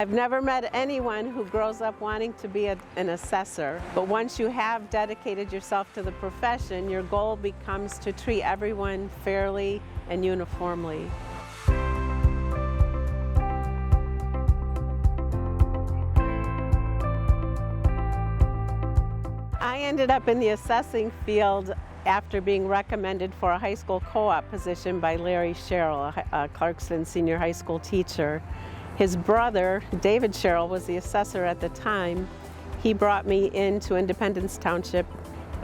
I've never met anyone who grows up wanting to be an assessor, but once you have dedicated yourself to the profession, your goal becomes to treat everyone fairly and uniformly. I ended up in the assessing field after being recommended for a high school co-op position by Larry Sherrill, a Clarkston senior high school teacher. His brother, David Sherrill, was the assessor at the time. He brought me into Independence Township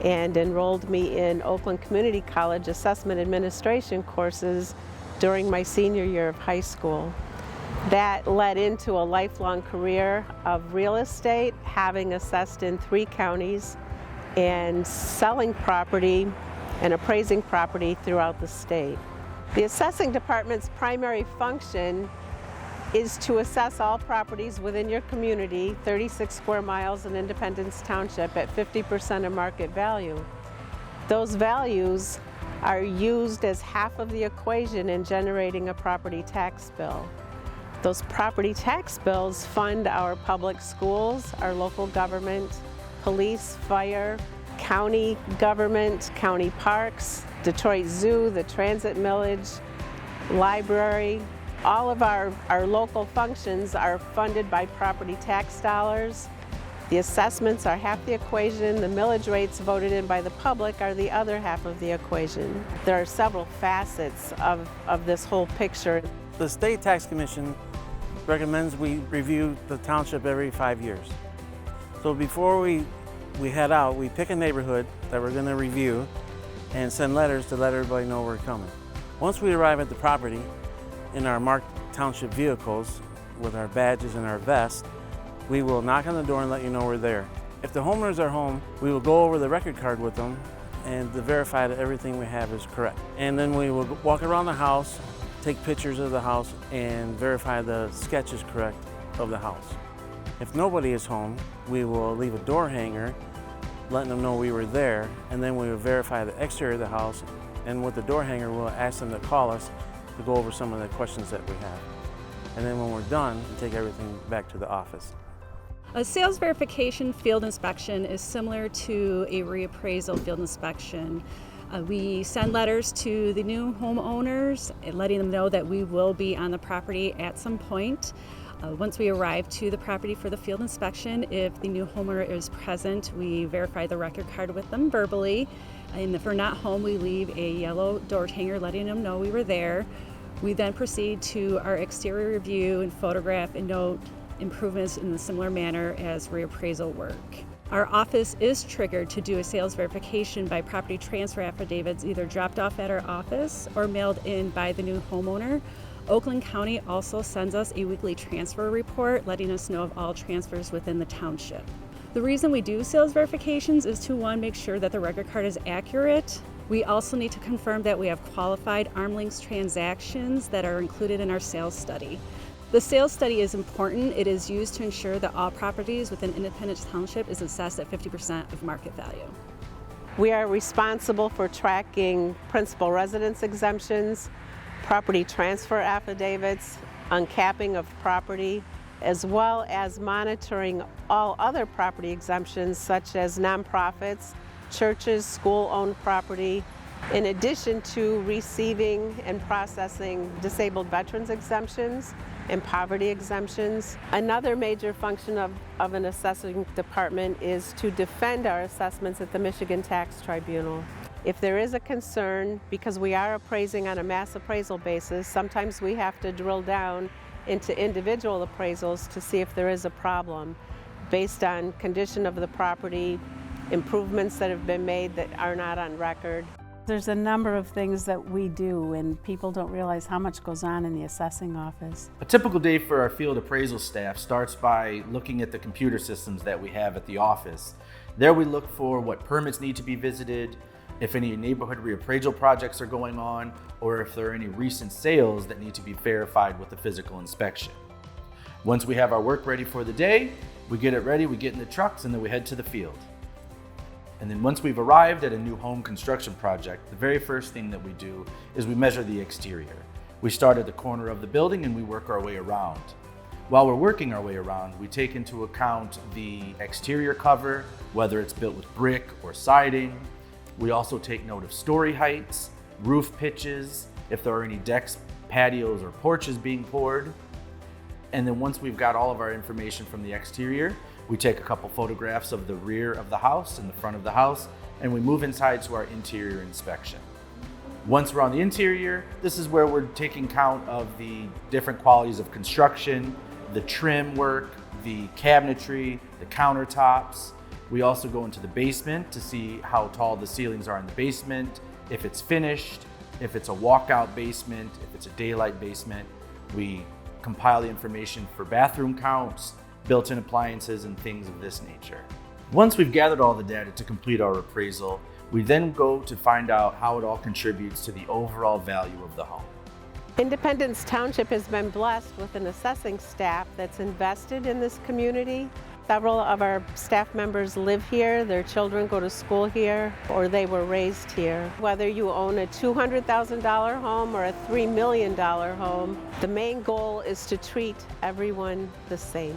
and enrolled me in Oakland Community College assessment administration courses during my senior year of high school. That led into a lifelong career of real estate, having assessed in 3 counties and selling property and appraising property throughout the state. The assessing department's primary function is to assess all properties within your community, 36 square miles in Independence Township, at 50% of market value. Those values are used as half of the equation in generating a property tax bill. Those property tax bills fund our public schools, our local government, police, fire, county government, county parks, Detroit Zoo, the transit millage, library. All of our local functions are funded by property tax dollars. The assessments are half the equation. The millage rates voted in by the public are the other half of the equation. There are several facets of this whole picture. The State Tax Commission recommends we review the township every 5 years. So before we head out, we pick a neighborhood that we're going to review and send letters to let everybody know we're coming. Once we arrive at the property, in our marked township vehicles with our badges and our vests, we will knock on the door and let you know we're there. If the homeowners are home, we will go over the record card with them and to verify that everything we have is correct. And then we will walk around the house, take pictures of the house, and verify the sketch is correct of the house. If nobody is home, we will leave a door hanger letting them know we were there, and then we will verify the exterior of the house, and with the door hanger we'll ask them to call us to go over some of the questions that we have. And then when we're done, we take everything back to the office. A sales verification field inspection is similar to a reappraisal field inspection. We send letters to the new homeowners letting them know that we will be on the property at some point. Once we arrive to the property for the field inspection, if the new homeowner is present, we verify the record card with them verbally. And if we're not home, we leave a yellow door hanger letting them know we were there. We then proceed to our exterior review and photograph and note improvements in a similar manner as reappraisal work. Our office is triggered to do a sales verification by property transfer affidavits either dropped off at our office or mailed in by the new homeowner. Oakland County also sends us a weekly transfer report letting us know of all transfers within the township. The reason we do sales verifications is to, 1, make sure that the record card is accurate. We also need to confirm that we have qualified arm's length transactions that are included in our sales study. The sales study is important. It is used to ensure that all properties within Independence Township is assessed at 50% of market value. We are responsible for tracking principal residence exemptions, property transfer affidavits, uncapping of property, as well as monitoring all other property exemptions such as nonprofits, churches, school-owned property, in addition to receiving and processing disabled veterans exemptions and poverty exemptions. Another major function of an assessing department is to defend our assessments at the Michigan Tax Tribunal. If there is a concern, because we are appraising on a mass appraisal basis, sometimes we have to drill down into individual appraisals to see if there is a problem based on condition of the property, improvements that have been made that are not on record. There's a number of things that we do, and people don't realize how much goes on in the assessing office. A typical day for our field appraisal staff starts by looking at the computer systems that we have at the office. There we look for what permits need to be visited, if any neighborhood reappraisal projects are going on, or if there are any recent sales that need to be verified with the physical inspection. Once we have our work ready for the day, we get it ready, we get in the trucks, and then we head to the field. And then once we've arrived at a new home construction project, the very first thing that we do is we measure the exterior. We start at the corner of the building and we work our way around. While we're working our way around, we take into account the exterior cover, whether it's built with brick or siding. We also take note of story heights, roof pitches, if there are any decks, patios, or porches being poured. And then once we've got all of our information from the exterior, we take a couple photographs of the rear of the house and the front of the house, and we move inside to our interior inspection. Once we're on the interior, this is where we're taking count of the different qualities of construction, the trim work, the cabinetry, the countertops. We also go into the basement to see how tall the ceilings are in the basement, if it's finished, if it's a walkout basement, if it's a daylight basement. We compile the information for bathroom counts, built-in appliances, and things of this nature. Once we've gathered all the data to complete our appraisal, we then go to find out how it all contributes to the overall value of the home. Independence Township has been blessed with an assessing staff that's invested in this community. Several of our staff members live here, their children go to school here, or they were raised here. Whether you own a $200,000 home or a $3 million home, the main goal is to treat everyone the same.